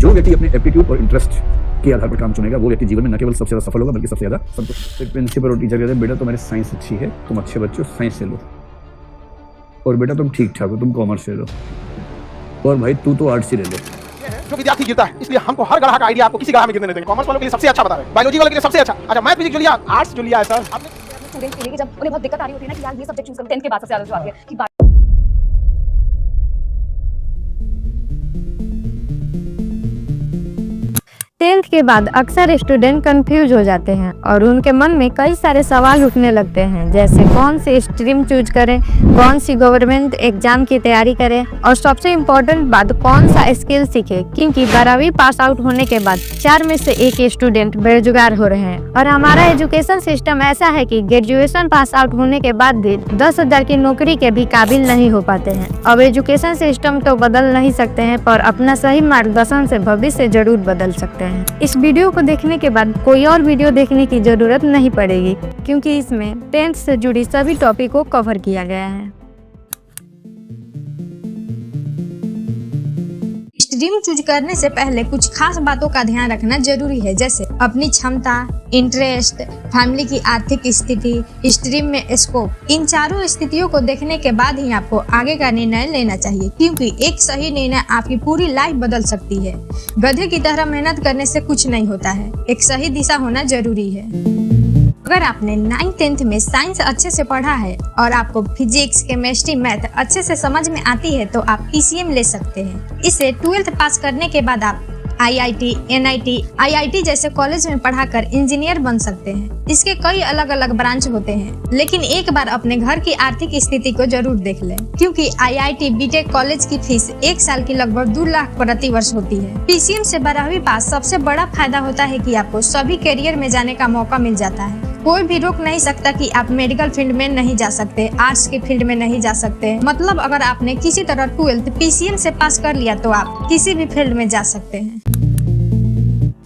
जो व्यक्ति अपने एप्टीट्यूड और इंटरेस्ट के आधार पर काम चुनेगा वो व्यक्ति जीवन में न केवल सबसे ज्यादा सफल होगा बल्कि सबसे ज्यादा संतुष्ट। एक प्रिंसिपल और टीचर कहते हैं बेटा तुम्हारी साइंस अच्छी है, तुम अच्छे बच्चे हो, साइंस से लो, और बेटा तुम ठीक ठाक हो, तुम कॉमर्स से लो, और भाई तू तो आर्ट्स से ले लो। जो विद्यार्थी गिरता है, इसलिए हमको हर गढ़ा का आइडिया आपको किसी गढ़ा में गिरने नहीं देंगे। कॉमर्स वालों के लिए सबसे अच्छा बता रहे हैं, बायोलॉजी वालों के लिए सबसे अच्छा, अच्छा मैथ फिजिक्स जो लिया, आर्ट्स जो लिया है सर आपने स्टूडेंट्स के लिए जब उन्हें बहुत दिक्कत आ रही होती है ना कि यार ये सब्जेक्ट चूज करो 10th के बाद सबसे ज्यादा जो आती है कि टेंथ के बाद अक्सर स्टूडेंट कंफ्यूज हो जाते हैं और उनके मन में कई सारे सवाल उठने लगते हैं, जैसे कौन सी स्ट्रीम चूज करें, कौन सी गवर्नमेंट एग्जाम की तैयारी करें, और सबसे इम्पोर्टेंट बात कौन सा स्किल सीखे, क्योंकि 12वीं पास आउट होने के बाद 4 में से 1 स्टूडेंट बेरोजगार हो रहे हैं। और हमारा एजुकेशन सिस्टम ऐसा है कि ग्रेजुएशन पास आउट होने के बाद भी 10,000 की नौकरी के भी काबिल नहीं हो पाते हैं। अब एजुकेशन सिस्टम तो बदल नहीं सकते हैं, पर अपना सही मार्गदर्शन से भविष्य जरूर बदल सकते हैं। इस वीडियो को देखने के बाद कोई और वीडियो देखने की जरूरत नहीं पड़ेगी, क्योंकि इसमें 10th से जुड़ी सभी टॉपिक को कवर किया गया है। स्ट्रीम चूज करने से पहले कुछ खास बातों का ध्यान रखना जरूरी है, जैसे अपनी क्षमता, इंटरेस्ट, फैमिली की आर्थिक स्थिति, स्ट्रीम में स्कोप। इन चारों स्थितियों को देखने के बाद ही आपको आगे का निर्णय लेना चाहिए, क्योंकि एक सही निर्णय आपकी पूरी लाइफ बदल सकती है। गधे की तरह मेहनत करने से कुछ नहीं होता है, एक सही दिशा होना जरूरी है। अगर आपने 9th 10th में साइंस अच्छे से पढ़ा है और आपको फिजिक्स, केमिस्ट्री, मैथ अच्छे से समझ में आती है तो आप PCM ले सकते हैं। इसे 12th पास करने के बाद आप IIT, NIT, IIT जैसे कॉलेज में पढ़ाकर इंजीनियर बन सकते हैं। इसके कई अलग अलग ब्रांच होते हैं, लेकिन एक बार अपने घर की आर्थिक स्थिति को जरूर देख लें, क्योंकि IIT, BTech कॉलेज की फीस 1 साल की लगभग 2 लाख प्रति वर्ष होती है। PCM से 12वीं पास सबसे बड़ा फायदा होता है कि आपको सभी करियर में जाने का मौका मिल जाता है। कोई भी रोक नहीं सकता कि आप मेडिकल फील्ड में नहीं जा सकते, आर्ट्स के फील्ड में नहीं जा सकते। मतलब अगर आपने किसी तरह 12th PCM से पास कर लिया तो आप किसी भी फील्ड में जा सकते हैं।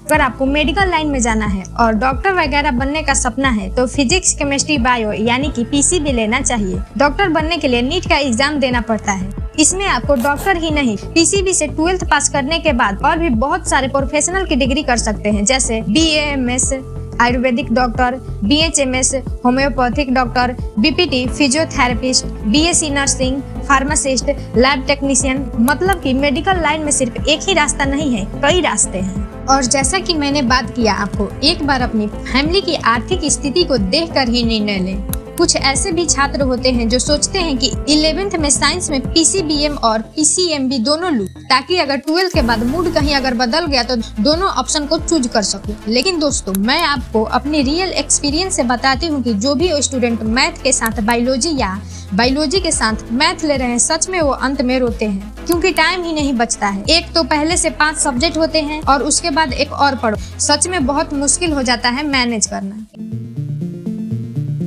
अगर आपको मेडिकल लाइन में जाना है और डॉक्टर वगैरह बनने का सपना है तो फिजिक्स, केमिस्ट्री, बायो यानी कि PCB लेना चाहिए। डॉक्टर बनने के लिए नीट का एग्जाम देना पड़ता है। इसमें आपको डॉक्टर ही नहीं, PCB से 12th पास करने के बाद और भी बहुत सारे प्रोफेशनल की डिग्री कर सकते हैं, जैसे BAMS Ayurvedic doctor, BHMS homeopathic doctor, BPT physiotherapist, BSc nursing, pharmacist, lab technician. मतलब कि मेडिकल लाइन में सिर्फ एक ही रास्ता नहीं है, कई रास्ते हैं। और जैसा कि मैंने बात किया, आपको एक बार अपनी फैमिली की आर्थिक स्थिति को देखकर ही निर्णय लें। कुछ ऐसे भी छात्र होते हैं जो सोचते हैं कि 11th में साइंस में PCBM और PCMB दोनों लूं, ताकि अगर 12th के बाद मूड कहीं अगर बदल गया तो दोनों ऑप्शन को चूज कर सकूं। लेकिन दोस्तों, मैं आपको अपनी रियल एक्सपीरियंस से बताती हूँ कि जो भी स्टूडेंट मैथ के साथ बायोलॉजी या बायोलॉजी के साथ मैथ ले रहे हैं, सच में वो अंत में रोते हैं, क्योंकि टाइम ही नहीं बचता है। एक तो पहले से 5 सब्जेक्ट होते हैं और उसके बाद एक और पढ़ो, सच में बहुत मुश्किल हो जाता है मैनेज करना।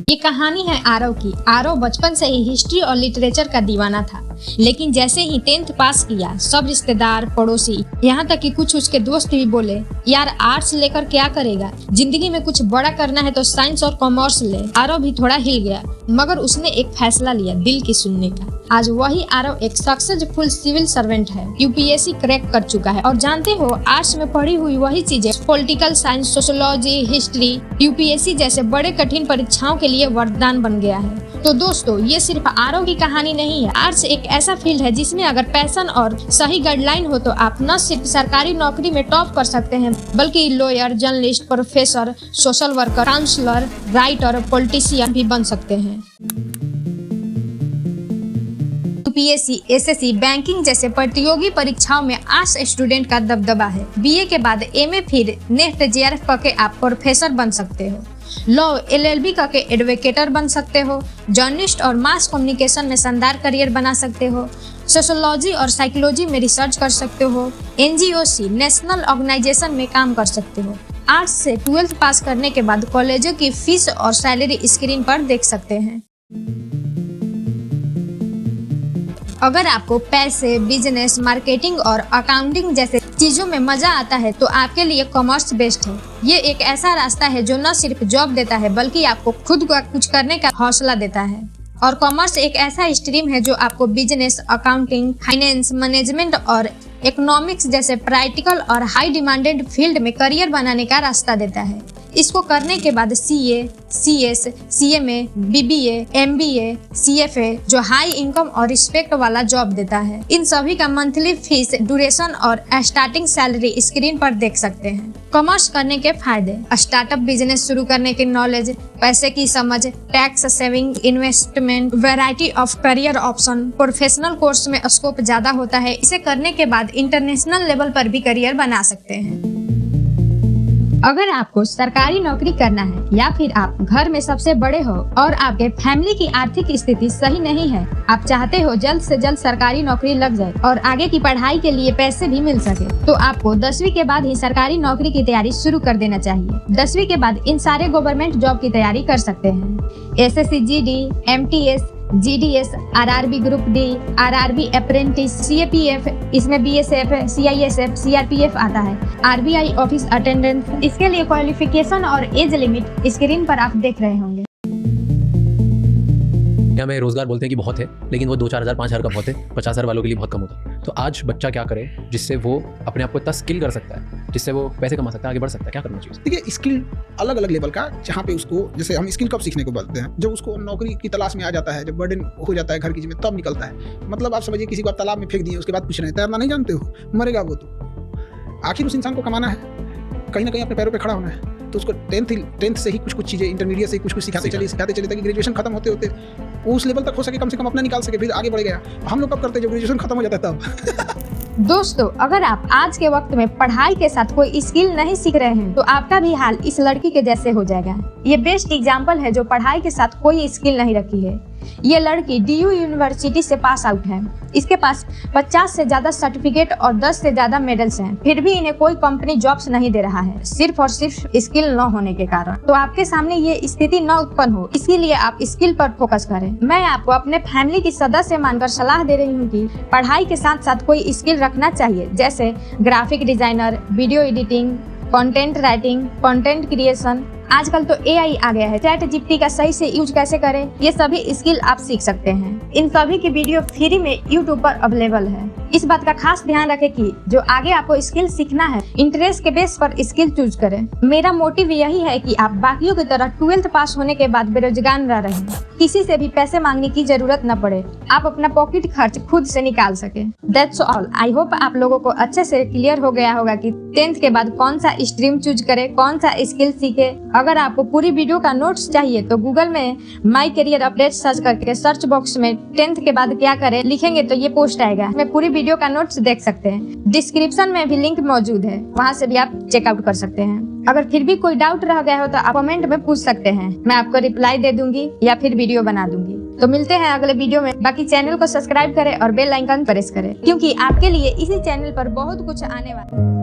ये कहानी है आरव की। आरव बचपन से ही हिस्ट्री और लिटरेचर का दीवाना था, लेकिन जैसे ही 10th पास किया, सब रिश्तेदार, पड़ोसी, यहाँ तक कि कुछ उसके दोस्त भी बोले, यार आर्ट्स लेकर क्या करेगा, जिंदगी में कुछ बड़ा करना है तो साइंस और कॉमर्स ले। आरव भी थोड़ा हिल गया, मगर उसने एक फैसला लिया दिल की सुनने का। आज वही आरव एक सक्सेसफुल सिविल सर्वेंट है, UPSC क्रैक कर चुका है। और जानते हो, आर्ट्स में पढ़ी हुई वही चीजें political science, sociology, history, UPSC जैसे बड़े कठिन परीक्षाओं के लिए वरदान बन गया है। तो दोस्तों, ये सिर्फ आरव की कहानी नहीं है। आर्ट्स एक ऐसा फील्ड है जिसमें अगर पैशन और सही गाइडलाइन हो तो आप न सिर्फ सरकारी नौकरी में टॉप कर सकते हैं, बल्कि lawyer, journalist, professor, social worker, counsellor, writer, politician भी बन सकते हैं। UPSC, SSC, बैंकिंग जैसे प्रतियोगी परीक्षाओं में आर्ट्स स्टूडेंट का दबदबा है। BA के बाद MA, फिर नेट JRF करके आप प्रोफेसर बन सकते हो। लॉ, LLB करके एडवोकेटर बन सकते हो। जर्नलिस्ट और मास कम्युनिकेशन में शानदार करियर बना सकते हो। सोशियोलॉजी और साइकोलॉजी में रिसर्च कर सकते हो। NGOC, नेशनल ऑर्गेनाइजेशन में काम कर सकते हो। आर्ट्स से 12th पास करने के बाद कॉलेजों की फीस और सैलरी स्क्रीन पर देख सकते हैं। अगर आपको पैसे, बिजनेस, मार्केटिंग और अकाउंटिंग जैसे चीजों में मजा आता है तो आपके लिए कॉमर्स बेस्ट है। ये एक ऐसा रास्ता है जो न सिर्फ जॉब देता है बल्कि आपको खुद को कुछ करने का हौसला देता है। और कॉमर्स एक ऐसा स्ट्रीम है जो आपको बिजनेस, अकाउंटिंग, फाइनेंस, मैनेजमेंट और इकोनॉमिक्स जैसे प्रैक्टिकल और हाई डिमांडेड फील्ड में करियर बनाने का रास्ता देता है। इसको करने के बाद CA, CS, CMA, BBA, MBA, CFA जो हाई इनकम और रिस्पेक्ट वाला जॉब देता है। इन सभी का मंथली फीस, ड्यूरेशन और स्टार्टिंग सैलरी स्क्रीन पर देख सकते हैं। कॉमर्स करने के फायदे: स्टार्टअप बिजनेस शुरू करने की नॉलेज, पैसे की समझ, tax saving, investment, variety of career option, professional course में स्कोप ज्यादा होता है। इसे करने के बाद इंटरनेशनल लेवल पर भी करियर बना सकते हैं। अगर आपको सरकारी नौकरी करना है या फिर आप घर में सबसे बड़े हो और आपके फैमिली की आर्थिक स्थिति सही नहीं है, आप चाहते हो जल्द से जल्द सरकारी नौकरी लग जाए और आगे की पढ़ाई के लिए पैसे भी मिल सके, तो आपको 10वीं के बाद ही सरकारी नौकरी की तैयारी शुरू कर देना चाहिए। 10वीं के बाद इन सारे गवर्नमेंट जॉब की तैयारी कर सकते हैं। SSC GD, MTS, GDS, RRB group D, RRB apprentice, CAPF, इसमें BSF, CISF, CRPF आता है, RBI ऑफिस अटेंडेंट। इसके लिए क्वालिफिकेशन और एज लिमिट स्क्रीन पर आप देख रहे होंगे। यहाँ में रोजगार बोलते हैं कि बहुत है, लेकिन वो 2-4 हज़ार 5 हज़ार का बहुत है, 50 हज़ार वालों के लिए बहुत कम होता है। तो आज बच्चा क्या करे जिससे वो अपने आप को इतना स्किल कर सकता है, जिससे वो पैसे कमा सकता है, आगे बढ़ सकता है, क्या करना चाहिए? देखिए, स्किल अलग अलग लेवल का, जहाँ पे उसको, जैसे हम स्किल कब सीखने को बोलते हैं, जब उसको नौकरी की तलाश में आ जाता है, जब बर्डन हो जाता है घर की जिम्मेदारी, तब निकलता है। मतलब आप समझिए, किसी को आप तालाब में फेंक दिए, उसके बाद पूछ रहे हैं तैरना नहीं जानते हो, मरेगा वो तो। आखिर उस इंसान को कमाना है, कहीं ना कहीं अपने पैरों पे खड़ा होना है, तो उसको टेंथ से ही कुछ चीज़ें, इंटरमीडिएट से ही कुछ सिखाते चले ताकि ग्रेजुएशन खत्म होते होते उस लेवल तक हो सके, कम से कम अपना निकाल सके, फिर आगे बढ़ गया। हम लोग कब करते हैं, जब ग्रेजुएशन खत्म हो जाता है तब। दोस्तों, अगर आप आज के वक्त में पढ़ाई के साथ कोई स्किल नहीं सीख रहे हैं तो आपका भी हाल इस लड़की के जैसे हो जाएगा। ये बेस्ट एग्जाम्पल है जो पढ़ाई के साथ कोई स्किल नहीं रखी है। ये लड़की DU यूनिवर्सिटी से पास आउट है। इसके पास 50 से ज्यादा सर्टिफिकेट और 10 से ज्यादा मेडल्स हैं, फिर भी इन्हें कोई कंपनी जॉब्स नहीं दे रहा है, सिर्फ और सिर्फ स्किल न होने के कारण। तो आपके सामने ये स्थिति न उत्पन्न हो, इसीलिए आप स्किल पर फोकस करें। मैं आपको अपने फैमिली की सदस्य मानकर सलाह दे रही हूँ कि पढ़ाई के साथ साथ कोई स्किल रखना चाहिए, जैसे graphic designer, video editing, content writing, content creation. आजकल तो AI आ गया है, ChatGPT का सही से यूज कैसे करें, ये सभी स्किल आप सीख सकते हैं। इन सभी की वीडियो फ्री में YouTube पर अवेलेबल है। इस बात का खास ध्यान रखें कि जो आगे आपको स्किल सीखना है, इंटरेस्ट के बेस पर स्किल चूज करें। मेरा मोटिव यही है कि आप बाकियों की तरह 12th पास होने के बाद बेरोजगार न रहें, किसी से भी पैसे मांगने की जरूरत न पड़े, आप अपना पॉकेट खर्च खुद से निकाल सके। That's all. आई होप आप लोगों को अच्छे से क्लियर हो गया होगा कि 10th के बाद कौन सा स्ट्रीम चूज करे, कौन सा स्किल सीखे। अगर आपको पूरी वीडियो का नोट्स चाहिए तो गूगल में माई करियर अपडेट सर्च करके सर्च बॉक्स में 10th के बाद क्या करें लिखेंगे तो ये पोस्ट आएगा। मैं पूरी वीडियो का नोट्स देख सकते हैं। डिस्क्रिप्शन में भी लिंक मौजूद है, वहां से भी आप चेकआउट कर सकते हैं। अगर फिर भी कोई डाउट रह गया हो तो आप कमेंट में पूछ सकते हैं, मैं आपको रिप्लाई दे दूंगी या फिर वीडियो बना दूंगी। तो मिलते हैं अगले वीडियो में। बाकी चैनल को सब्सक्राइब करें और बेल आइकन प्रेस करें, क्योंकि आपके लिए इसी चैनल पर बहुत कुछ आने वाला है।